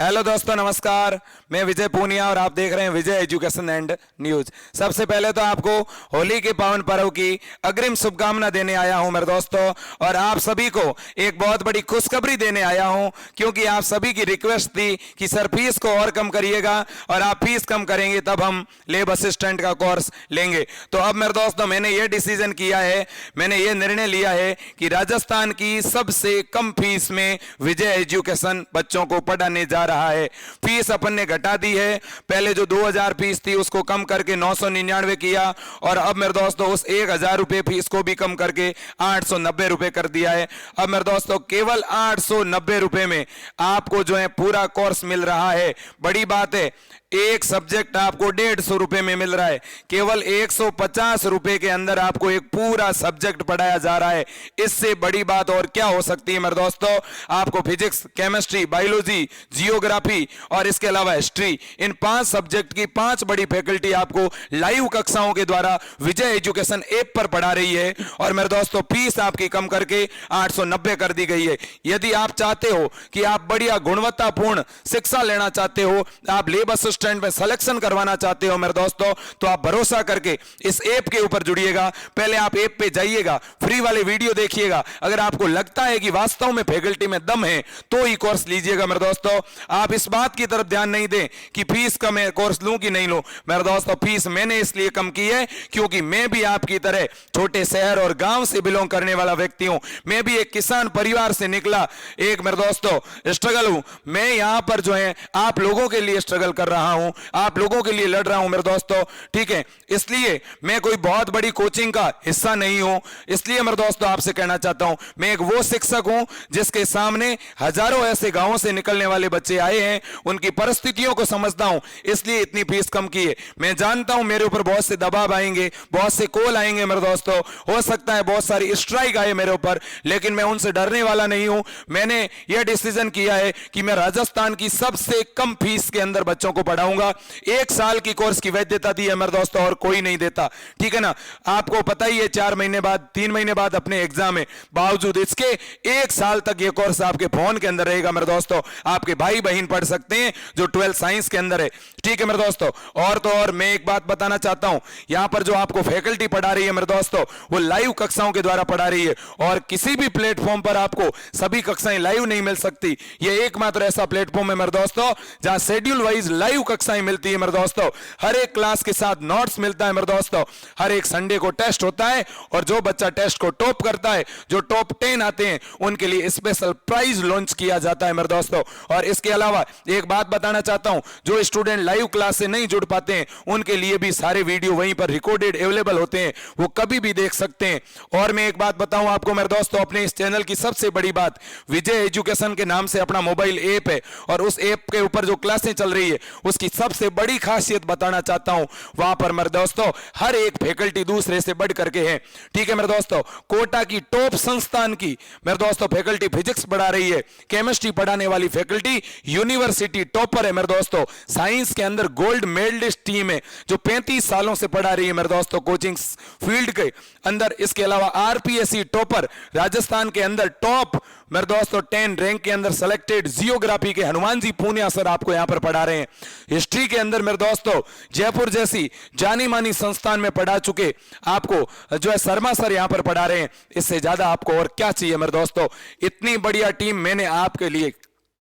Hello दोस्तों, नमस्कार। मैं विजय पूनिया और आप देख रहे हैं विजय एजुकेशन एंड न्यूज। सबसे पहले तो आपको होली के पावन पर्व की अग्रिम शुभकामना देने आया हूं मेरे दोस्तों, और आप सभी को एक बहुत बड़ी खुशखबरी देने आया हूं, क्योंकि आप सभी की रिक्वेस्ट थी कि सर फीस को और कम करिएगा, और आप फीस कम करेंगे तब हम लेब असिस्टेंट का कोर्स लेंगे। तो अब मेरे दोस्तों मैंने ये डिसीजन किया है, मैंने ये निर्णय लिया है कि राजस्थान की सबसे कम फीस में विजय एजुकेशन बच्चों को पढ़ाने जा रहा है। फीस अपन ने घटा दी है, पहले जो 2000 फीस थी उसको कम करके 999 किया, और अब मेरे दोस्तों उस 1000 रुपए फीस को भी कम करके 890 रुपए कर दिया है। अब मेरे दोस्तों केवल 890 रुपए में आपको जो है पूरा कोर्स मिल रहा है। बड़ी बात है, एक सब्जेक्ट आपको 150 रुपए में मिल रहा है। केवल 150 रुपए के अंदर आपको एक पूरा सब्जेक्ट पढ़ाया जा रहा है। इससे बड़ी बात और क्या हो सकती है मेरे दोस्तों। आपको फिजिक्स, केमिस्ट्री, बायोलॉजी, जियोग्राफी और इसके अलावा हिस्ट्री, इन 5 सब्जेक्ट की 5 बड़ी फैकल्टी आपको लाइव कक्षाओं के द्वारा विजय एजुकेशन ऐप पर पढ़ा रही है। और मेरे दोस्तों फीस आपकी कम करके 890 कर दी गई है। यदि आप चाहते हो कि आप बढ़िया गुणवत्तापूर्ण शिक्षा लेना चाहते हो, आप लेब असिस्टेंट में सिलेक्शन करवाना चाहते हो मेरे दोस्तों, तो आप भरोसा करके इस ऐप के ऊपर जुड़िएगा। पहले आप ऐप पे जाइएगा, फ्री वाले वीडियो देखिएगा। अगर आपको लगता है कि वास्तव में फैकल्टी में दम है तो ही कोर्स लीजिएगा मेरे दोस्तों। आप इस बात की तरफ ध्यान नहीं दें कि फीस कम है, कोर्स लूं कि नहीं लूं। मेरे दोस्तों फीस मैंने इसलिए कम की है क्योंकि मैं भी आपकी तरह छोटे शहर और गांव से बिलोंग करने वाला व्यक्ति हूं। मैं भी एक किसान परिवार से निकला एक मेरे दोस्तों स्ट्रगल हूं। मैं यहां पर जो है आप लोगों के लिए स्ट्रगल कर रहा हूं, आप लोगों के लिए लड़ रहा हूं मेरे दोस्तों, ठीक है। इसलिए मैं कोई बहुत बड़ी कोचिंग का हिस्सा नहीं हूं। इसलिए मेरे दोस्तों आपसे कहना चाहता हूं, मैं एक वो शिक्षक हूं जिसके सामने हजारों ऐसे गांवों से निकलने वाले बच्चे आए हैं, उनकी परिस्थितियों को समझता हूं, इसलिए इतनी फीस कम की है। मैं जानता हूं मेरे ऊपर बहुत से दबाव आएंगे, बहुत से कॉल आएंगे मेरे दोस्तों, हो सकता है बहुत सारी स्ट्राइक आए मेरे ऊपर, लेकिन मैं उनसे डरने वाला नहीं हूं। मैंने यह डिसीजन किया है कि मैं राजस्थान की सबसे कम फीस के अंदर बच्चों को पढ़ाऊंगा। 1 साल की कोर्स की वैधता दी है मेरे दोस्तों, और कोई नहीं देता, ठीक है ना। आपको पता ही है 4 महीने बाद, 3 महीने बाद अपने एग्जाम है, बावजूद इसके 1 साल तक यह कोर्स आपके फोन के अंदर रहेगा मेरे दोस्तों। आपके भाई बहन पढ़ सकते हैं जो 12 साइंस के अंदर है, ठीक है मेरे दोस्तों। और तो और मैं एक बात बताना चाहता हूं, यहां पर जो आपको फैकल्टी पढ़ा रही है मेरे दोस्तों, वो लाइव कक्षाओं के द्वारा पढ़ा रही है, और किसी भी प्लेटफॉर्म पर आपको सभी कक्षाएं लाइव नहीं मिल सकती। यह एकमात्र ऐसा प्लेटफॉर्म है मेरे दोस्तों जहां शेड्यूल वाइज लाइव कक्षाएं मिलती है मेरे दोस्तों। हर एक क्लास के साथ नोट्स मिलता है मेरे दोस्तों। हर एक संडे को टेस्ट होता है, और जो बच्चा टेस्ट को टॉप करता है, जो टॉप 10 आते हैं, उनके लिए स्पेशल प्राइज लॉन्च किया जाता है मेरे दोस्तों। और इसके अलावा एक बात बताना चाहता हूं, जो स्टूडेंट लाइव क्लास से नहीं जुड़ पाते हैं उनके लिए भी सारे वीडियो वहीं पर रिकॉर्डेड अवेलेबल होते हैं, वो कभी भी देख सकते हैं। और मैं एक बात बताऊं आपको मेरे दोस्तों, अपने इस चैनल की सबसे बड़ी बात, विजय एजुकेशन के नाम से अपना मोबाइल ऐप है, और उस ऐप के ऊपर जो क्लासें चल रही है उसकी सबसे बड़ी खासियत बताना चाहता हूं। वहां पर मेरे दोस्तों हर एक फैकल्टी दूसरे से बढ़ करके है, ठीक है मेरे दोस्तों। कोटा की टॉप संस्थान की मेरे दोस्तों फैकल्टी फिजिक्स पढ़ा रही है, केमिस्ट्री पढ़ाने वाली फैकल्टी यूनिवर्सिटी टॉपर है मेरे दोस्तों। साइंस के अंदर गोल्ड मेडलिस्ट टीम है जो 35 सालों से पढ़ा रही है मेरे दोस्तों कोचिंग फील्ड के अंदर। इसके अलावा आरपीएससी टॉपर राजस्थान के अंदर टॉप मेरे दोस्तों 10 रैंक के अंदर सेलेक्टेड जियोग्राफी के हनुमान जी पूनिया सर आपको यहां पर पढ़ा रहे हैं। हिस्ट्री के अंदर मेरे दोस्तों जयपुर जैसी जानी मानी संस्थान में पढ़ा चुके आपको जो है शर्मा सर यहां पर पढ़ा रहे हैं। इससे ज्यादा आपको और क्या चाहिए मेरे दोस्तों। इतनी बढ़िया टीम मैंने आपके लिए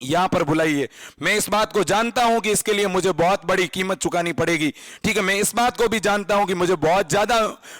यहां पर बुलाई है। मैं इस बात को जानता हूं कि इसके लिए मुझे बहुत बड़ी कीमत चुकानी पड़ेगी, ठीक है। मैं इस बात को भी जानता हूं कि मुझे बहुत ज्यादा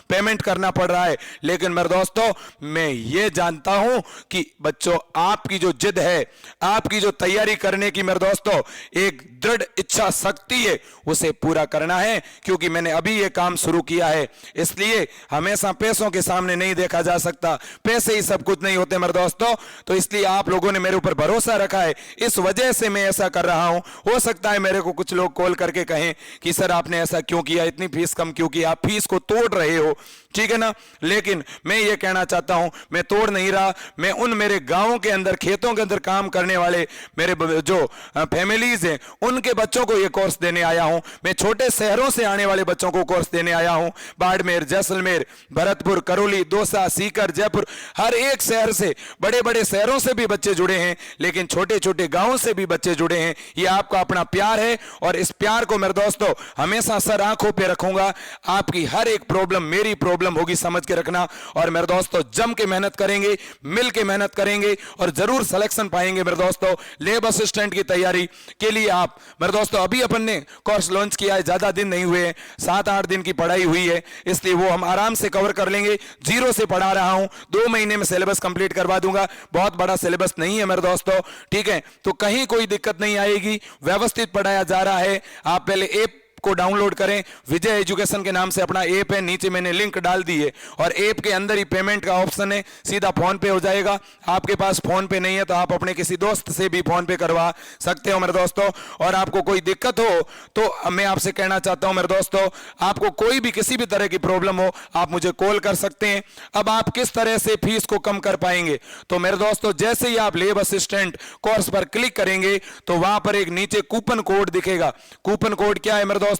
पेमेंट करना पड़ रहा है, लेकिन मेरे दोस्तों मैं ये जानता हूं कि बच्चों आपकी जो जिद है, आपकी जो तैयारी करने की मेरे दोस्तों एक दृढ़ इच्छा शक्ति है, उसे पूरा करना है, क्योंकि मैंने अभी ये काम शुरू किया है। इसलिए हमेशा पैसों के सामने नहीं देखा जा सकता, पैसे ही सब कुछ नहीं होते मेरे दोस्तों। तो इसलिए आप लोगों ने मेरे ऊपर भरोसा रखा है, इस वजह से मैं ऐसा कर रहा हूं। हो सकता है मेरे को कुछ लोग कॉल करके कहें कि सर आपने ऐसा क्यों किया, इतनी फीस कम क्यों की, आप फीस को तोड़ रहे हो, ठीक है ना। लेकिन मैं ये कहना चाहता हूं, मैं तोड़ नहीं रहा, मैं उन मेरे गांवों के अंदर, खेतों के अंदर काम करने वाले मेरे जो फैमिलीज हैं उनके बच्चों को ये कोर्स देने आया हूं। मैं छोटे शहरों से आने वाले बच्चों को कोर्स देने आया हूं। बाड़मेर, जैसलमेर, भरतपुर, करौली, दौसा, सीकर, जयपुर, हर एक शहर से, बड़े बड़े शहरों से भी बच्चे जुड़े हैं, लेकिन छोटे छोटे गांवों से भी बच्चे जुड़े हैं। ये आपका अपना प्यार है और इस प्यार को मेरे दोस्तों हमेशा सर आंखों पे रखूंगा। आपकी हर एक प्रॉब्लम मेरी प्रॉब्लम होगी, समझ के रखना। और मेरे दोस्तों जम के मेहनत करेंगे, मिल के मेहनत करेंगे और जरूर सिलेक्शन पाएंगे मेरे दोस्तों। लेब असिस्टेंट की तैयारी के लिए आप मेरे दोस्तों, अभी अपन ने कोर्स लॉन्च किया है, ज्यादा दिन नहीं हुए, 7-8 दिन की पढ़ाई हुई है, इसलिए वो हम आराम से कवर कर लेंगे। जीरो से पढ़ा रहा हूं, 2 महीने में सिलेबस कंप्लीट करवा दूंगा। बहुत बड़ा सिलेबस नहीं है मेरे दोस्तों, ठीक है। तो कहीं कोई दिक्कत नहीं आएगी, व्यवस्थित पढ़ाया जा रहा है। आप पहले ऐप को डाउनलोड करें, विजय एजुकेशन के नाम से अपना ऐप है, नीचे मैंने लिंक डाल दी है और ऐप के अंदर ही पेमेंट का ऑप्शन है, सीधा फोन पे हो जाएगा। आपके पास फोन पे नहीं है तो आप अपने किसी दोस्त से भी फोन पे करवा सकते हो मेरे दोस्तों। और आपको कोई दिक्कत हो तो मैं आपसे कहना चाहता हूं मेरे दोस्तों, आपको कोई भी किसी भी तरह की प्रॉब्लम हो आप मुझे कॉल कर सकते हैं। अब आप किस तरह से फीस को कम कर पाएंगे, तो मेरे दोस्तों जैसे ही आप लेब असिस्टेंट कोर्स पर क्लिक करेंगे तो वहां पर एक नीचे कूपन कोड दिखेगा। कूपन कोड क्या है मेरे दोस्तों?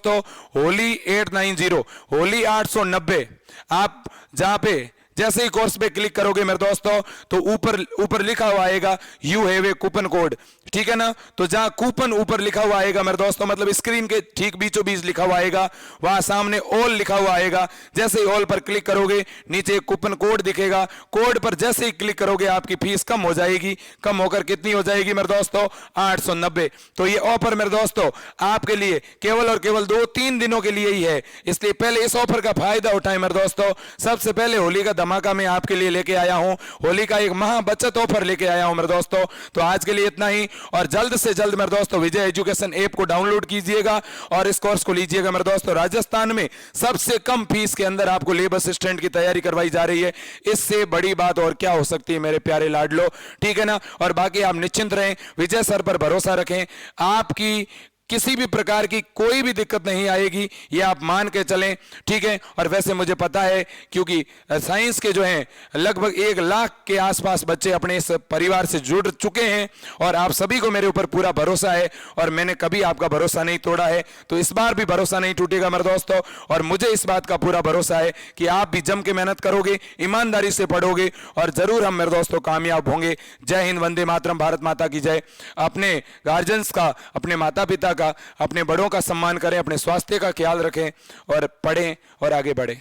होली 890, होली 890। आप जहां पे जैसे ही कोर्स पे क्लिक करोगे मेरे दोस्तों तो ऊपर लिखा हुआ आएगा you have a coupon code, ठीक है ना। तो जहां कूपन ऊपर लिखा हुआ आएगा मेरे दोस्तों, मतलब स्क्रीन के ठीक बीचों बीच लिखा हुआ आएगा, वहां सामने ऑल लिखा हुआ आएगा। जैसे ही ऑल पर क्लिक करोगे नीचे एक कूपन कोड दिखेगा, कोड पर जैसे ही क्लिक करोगे आपकी फीस कम हो जाएगी। कम होकर कितनी हो जाएगी मेरे दोस्तों? 890। तो ये ऑफर मेरे दोस्तों आपके लिए केवल और केवल 2-3 दिनों के लिए ही है, इसलिए पहले इस ऑफर का फायदा उठाएं मेरे दोस्तों। सबसे पहले होली का धमाका मैं आपके लिए लेके आया हूं, होली का एक महा बचत ऑफर लेके आया हूं मेरे दोस्तों। तो आज के लिए इतना ही, और जल्द से जल्द मेरे दोस्तों विजय एजुकेशन ऐप को डाउनलोड कीजिएगा और इस कोर्स को लीजिएगा मेरे दोस्तों। राजस्थान में सबसे कम फीस के अंदर आपको लेब असिस्टेंट की तैयारी करवाई जा रही है, इससे बड़ी बात और क्या हो सकती है मेरे प्यारे लाडलो, ठीक है ना। और बाकी आप निश्चिंत रहें, विजय सर पर भरोसा रखें, आपकी किसी भी प्रकार की कोई भी दिक्कत नहीं आएगी, ये आप मान के चलें, ठीक है। और वैसे मुझे पता है क्योंकि साइंस के जो हैं लगभग 1 लाख के आसपास बच्चे अपने इस परिवार से जुड़ चुके हैं और आप सभी को मेरे ऊपर पूरा भरोसा है और मैंने कभी आपका भरोसा नहीं तोड़ा है, तो इस बार भी भरोसा नहीं टूटेगा मेरे दोस्तों। और मुझे इस बात का पूरा भरोसा है कि आप भी जम के मेहनत करोगे, ईमानदारी से पढ़ोगे और जरूर हम मेरे दोस्तों कामयाब होंगे। जय हिंद, वंदे मातरम, भारत माता की जय। अपने गार्जियंस का, अपने माता पिता का, अपने बड़ों का सम्मान करें, अपने स्वास्थ्य का ख्याल रखें और पढ़ें और आगे बढ़ें।